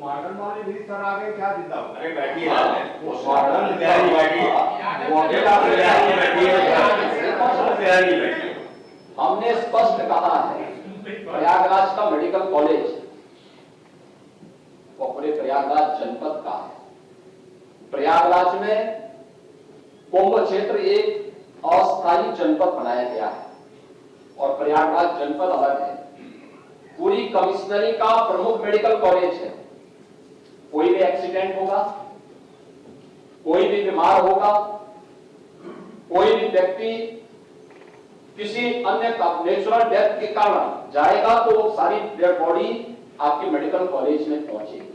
Modern वाले भी sir आ गए क्या जिंदा हो? अरे बैठिए वो मॉडर्न बैठिए वो बैठिए। हमने स्पष्ट कहा है प्रयागराज का मेडिकल कॉलेज वो पूरे प्रयागराज जनपद का है। प्रयागराज में कुंभ क्षेत्र एक अस्थायी जनपद बनाया गया है और प्रयागराज जनपद अलग है। पूरी कमिश्नरी का प्रमुख मेडिकल कॉलेज है। कोई भी एक्सीडेंट होगा, कोई भी बीमार होगा, कोई भी व्यक्ति किसी अन्य नेचुरल डेथ के कारण जाएगा तो वो सारी डेड बॉडी आपके मेडिकल कॉलेज में पहुंचेगी।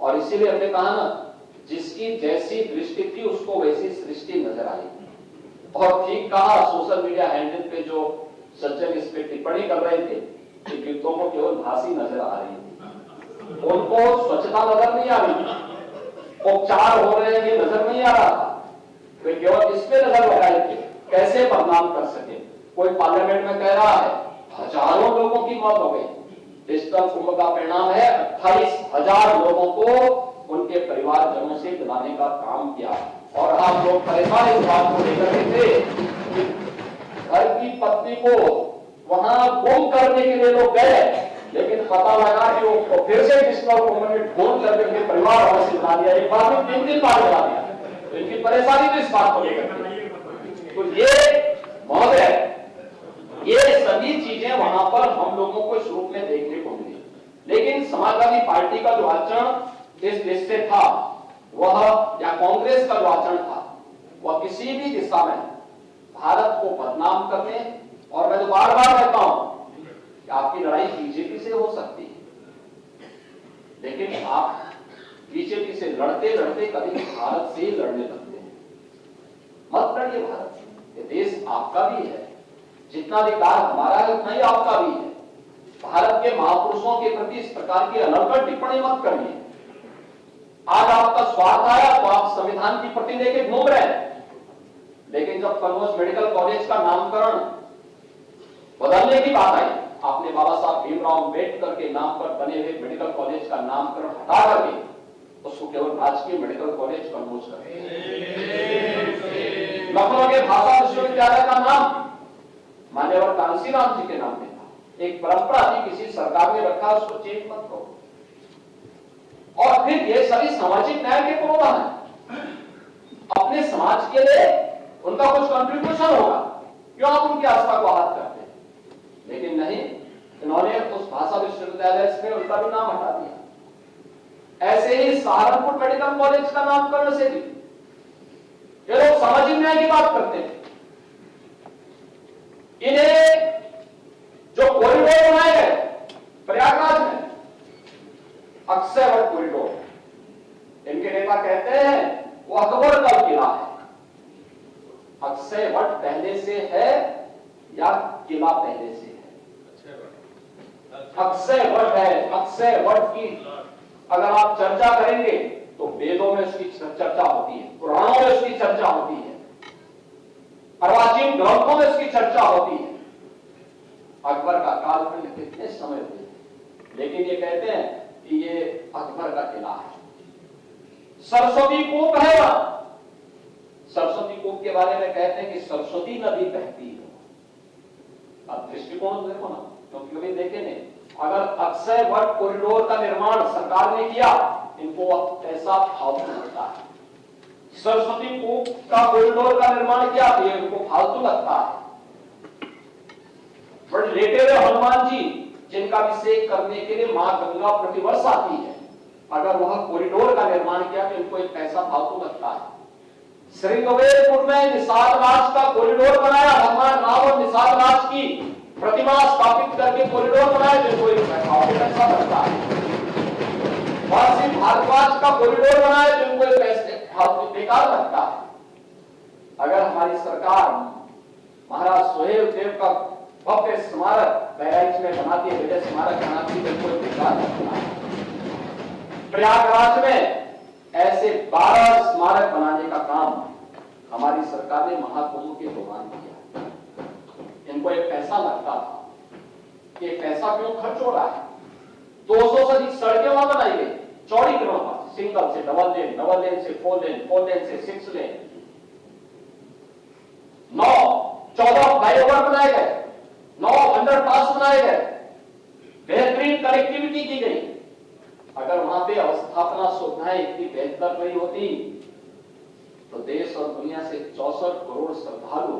और इसीलिए हमने कहा ना, जिसकी जैसी दृष्टि थी उसको वैसी सृष्टि नजर आएगी। और ठीक कहा, सोशल मीडिया हैंडल पे जो सज्जन इस पे टिप्पणी कर रहे थे कि कीर्तों को केवल भाषी नजर आ रही थी, उनको स्वच्छता नजर नहीं आ रही थी, उपचार हो रहे हैं ये नजर नहीं आ रहा था, वे केवल इस पे नजर लगाए थे कैसे बदनाम कर सके। कोई पार्लियामेंट में कह रहा है हजारों लोगों की मौत हो गई। डिजिटल कुंभ का परिणाम है 28,000 लोगों को उनके परिवारजनों से मिलाने का काम किया। और आप लोग परेशान इस बात को लेकर के थे कि घर की पत्नी को वहां गुम करने के लिए लोग गए, लेकिन पता लगा कि वो फिर से डिजिटल कुंभ में ढूंढ करके उनके परिवार वालों से मिला दिया। एक बार में 3 बार मिला दिया। तो इनकी परेशानी तो इस बात को लेकर के। तो ये महोदय, ये सभी चीजें वहां पर हम लोगों को इस रूप में देखने को मिली। लेकिन समाजवादी पार्टी का जो आचरण इस देश से था वह, या कांग्रेस का जो आचरण था वह किसी भी दिशा में भारत को बदनाम करने, और मैं तो बार बार कहता हूं कि आपकी लड़ाई बीजेपी से हो सकती है, लेकिन आप बीजेपी से लड़ते लड़ते कभी भारत से ही लड़ने लगते हैं। मत लड़िए भारत से, ये देश आपका भी है, जितना अधिकार हमारा है उतना ही आपका भी है। भारत के महापुरुषों के प्रति इस प्रकार की अनर्गल टिप्पणी मत करिए। आज आपका स्वार्थ आया तो आप संविधान की प्रति लेके घूम रहे हैं, लेकिन जब कन्नौज मेडिकल कॉलेज का नामकरण बदलने की बात आई, आपने बाबा साहब भीमराव अंबेडकर के नाम पर बने हुए मेडिकल कॉलेज का नामकरण हटा करके उसको केवल राजकीय मेडिकल कॉलेज कन्नौज कर दिया। लखनऊ के भाषा विश्वविद्यालय का नाम मान्यवर कांसीराम जी के नाम पे था। एक परंपरा थी, किसी सरकार ने रखा, उसको चेंज मत करो। और फिर ये सभी सामाजिक न्याय के पुरोधा है। अपने समाज के लिए उनका कुछ कंट्रीब्यूशन होगा, क्यों आप उनकी आस्था को आहत करते हैं? लेकिन नहीं, इन्होंने उस भाषा विश्वविद्यालय से उनका भी नाम हटा दिया। ऐसे ही सहारनपुर मेडिकल कॉलेज का नामकरण से भी ये लोग सामाजिक न्याय की बात करते हैं। इन्हें जो कॉरिडोर बनाए गए प्रयागराज में, अक्षयवट कॉरिडोर, इनके नेता कहते हैं वो अकबर का किला है। अक्षयवट पहले से है या किला पहले से है? अक्षयवट है। अक्षयवट की अगर आप चर्चा करेंगे तो वेदों में उसकी चर्चा होती है, पुराणों में उसकी चर्चा होती है, अर्वाचीन ग्रंथों में उसकी चर्चा होती है। अकबर का कालखंड कितने समय हुए, लेकिन ये कहते हैं कि ये अकबर का किला है। सरस्वती कूप है वहां। सरस्वती कूप के बारे में कहते हैं कि सरस्वती नदी बहती है। अब दृष्टिकोण देखो ना, क्योंकि कभी देखे नहीं। अगर अक्षयवट कॉरिडोर का निर्माण सरकार ने किया, इनको ऐसा फालतू लगता है। सरस्वती कूप का कॉरिडोर का निर्माण किया, तो इनको फालतू लगता है। बड़े लेटे हुए हनुमान जी, जिनका अभिषेक करने के लिए मां गंगा प्रतिवर्ष आती है, अगर वह कॉरिडोर का निर्माण किया तो इनको एक पैसा फालतू लगता है। श्रृंगवेरपुर में निषाद राज का कॉरिडोर बनाया, भगवान राम और निषाद राज की प्रतिमा स्थापित करके कॉरिडोर बनाया, जिनको एक पैसा लगता है। महर्षि भारद्वाज का कॉरिडोर बनाया, जिनको एक पैसे बेकार लगता है। अगर हमारी सरकार महाराज सोहेल देव का भव्य स्मारक बहराइच में बनाती है, विजय स्मारक बनाती है, जिनको बेकार लगता है। प्रयागराज में ऐसे 12 स्मारक बनाने का काम हमारी सरकार ने महाकुंभ के दौरान किया। इनको एक पैसा लगता था, ये पैसा क्यों खर्च हो रहा है? 200 से अधिक सड़कें वहां बनाई गई, नवा लेन से 4 लेन, 4 लेन से 6 लेन, 9 14 फ्लाईओवर बनाए गए, 9 अंडरपास बनाए गए, बेहतरीन कनेक्टिविटी की गई। अगर वहां पे अवस्थापना सुविधाएं इतनी बेहतर नहीं होती तो देश और दुनिया से 64 करोड़ श्रद्धालु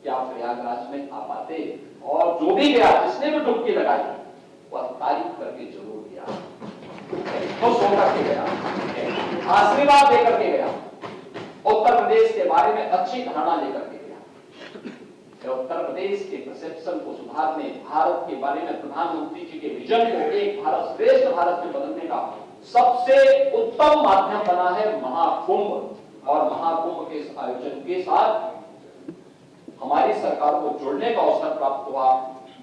क्या प्रयागराज में आ पाते? और जो भी गया, जिसने भी डुबकी लगाई, वह तारीफ करके जरूर गया, खुश होकर के गया, आशीर्वाद देकर के गया, उत्तर प्रदेश के बारे में अच्छी धारणा लेकर के गया। उत्तर प्रदेश के परसेप्शन को सुधारने, भारत के बारे में प्रधानमंत्री जी के विजन को एक भारत श्रेष्ठ भारत में बदलने का सबसे उत्तम माध्यम बना है महाकुंभ। और महाकुंभ के इस आयोजन के साथ हमारी सरकार को जुड़ने का अवसर प्राप्त हुआ।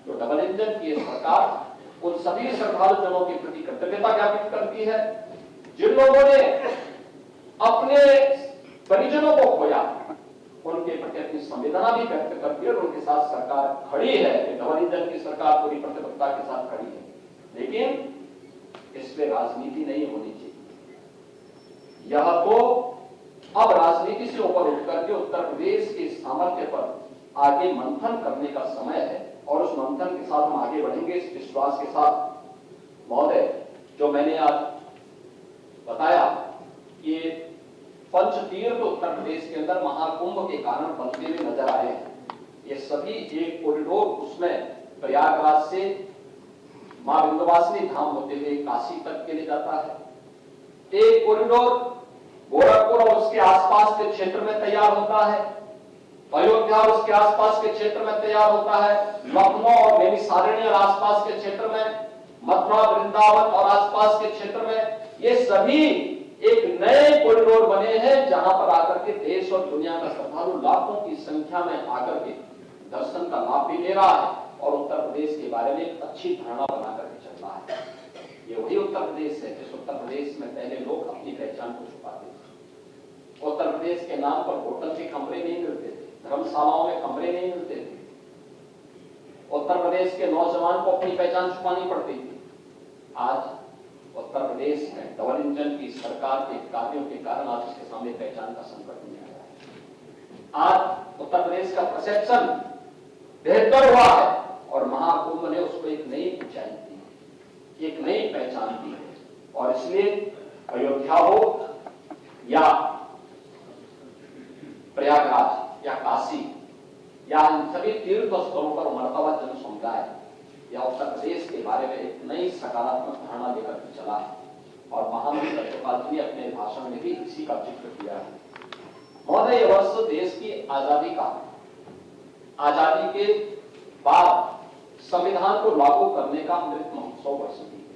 तो डबल इंजन की सरकार उन सभी श्रद्धालु जनों के प्रति कृतज्ञता ज्ञापित करती है जिन लोगों ने अपने परिजनों को खोया, उनके प्रति अपनी संवेदना भी व्यक्त करती है और उनके साथ सरकार खड़ी है। डबल इंजन की सरकार पूरी प्रतिबद्धता के साथ खड़ी है, लेकिन इसमें राजनीति नहीं होनी चाहिए। यह तो अब राजनीति से ऊपर उठकर के उत्तर प्रदेश के सामर्थ्य पर आगे मंथन करने का समय है और उस मंथन के साथ हम आगे बढ़ेंगे इस विश्वास के साथ। महोदय, जो मैंने आज बताया कि पंचतीर्थ उत्तर प्रदेश के अंदर महाकुंभ के कारण बनते हुए नजर आए हैं, ये सभी एक कॉरिडोर, उसमें प्रयागराज से मां विंध्यवासिनी धाम होते हुए काशी तक के लिए जाता है। एक कॉरिडोर गोरखपुर और उसके आसपास के क्षेत्र में तैयार होता है, अयोध्या और उसके आसपास के क्षेत्र में तैयार होता है, लखनऊ और नैमिषारण्य और आसपास के क्षेत्र में, मथुरा वृंदावन और आसपास के क्षेत्र में, ये सभी एक नए कॉरिडोर बने हैं जहां पर आकर के देश और दुनिया का श्रद्धालु लाखों की संख्या में आकर के दर्शन का लाभ भी ले रहा है और उत्तर प्रदेश के बारे में अच्छी धारणा बना करके चल रहा है। ये वही उत्तर प्रदेश है जिस उत्तर प्रदेश में पहले लोग अपनी पहचान को छुपाते थे। उत्तर प्रदेश के नाम पर होटल के कमरे नहीं मिलते थे, धर्मशालाओं में कमरे नहीं मिलते थे। उत्तर प्रदेश के नौजवान को अपनी पहचान छुपानी पड़ती थी। आज उत्तर प्रदेश में डबल इंजन की सरकार के कार्यों के कारण आज उसके सामने पहचान का संकट नहीं आया है। आज उत्तर प्रदेश का परसेप्शन बेहतर हुआ है और महाकुंभ ने उसको एक नई ऊंचाई दी, एक नई पहचान दी है। और इसलिए अयोध्या हो या प्रयागराज या काशी या इन सभी तीर्थ स्थलों पर मरतबा जन समुदाय या उत्तर प्रदेश के बारे में एक नई सकारात्मक धारणा लेकर के चला है और महामहिम राज्यपाल जी ने अपने भाषण में भी इसी का जिक्र किया है। महोदय, यह वर्ष देश की आजादी का, आजादी के बाद संविधान को लागू करने का अमृत महोत्सव वर्ष भी है।